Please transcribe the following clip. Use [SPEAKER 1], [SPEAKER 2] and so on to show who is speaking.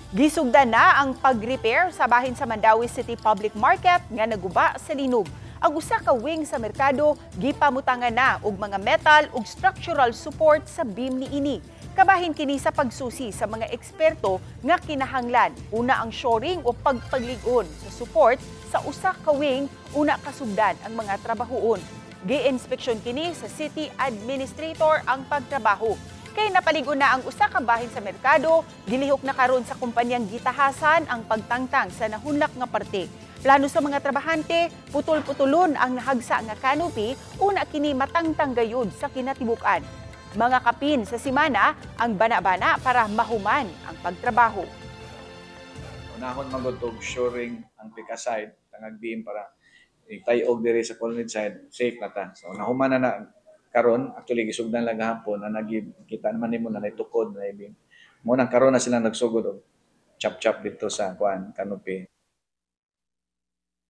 [SPEAKER 1] Gisugdan na ang pag-repair sa bahin sa Mandawi City Public Market nga naguba sa linog. Ang usa ka wing sa merkado gipamutangan na og mga metal ug structural support sa beam niini. Kabahin kini sa pagsusi sa mga eksperto nga kinahanglan una ang shoring o pagpaglig-on sa support sa usa ka wing una kasugdan ang mga trabahoon. Gi-inspeksyon kini sa city administrator ang pagtrabaho. Kay napaligon na ang usa ka bahin sa merkado, gilihok na karon sa kumpanyang gitahasan ang pagtangtang sa nahunlak nga parte. Plano sa mga trabahante, putol-putulon ang nahagsa nga canopy, una kini matangtang gayud sa kinatibuk-an. Mga kapin sa simana ang bana-bana para mahuman ang pagtrabaho.
[SPEAKER 2] Unahon magutog shoring ang pika side, tangag beam para itayog diri sa colonnade side, safe na ta. So nahuman na karon actually gisugdan lang gahapon na kita naman nimo na tukod na ibing mo nang karon na sila nagsugod og chop-chop dito sa kuan canopy.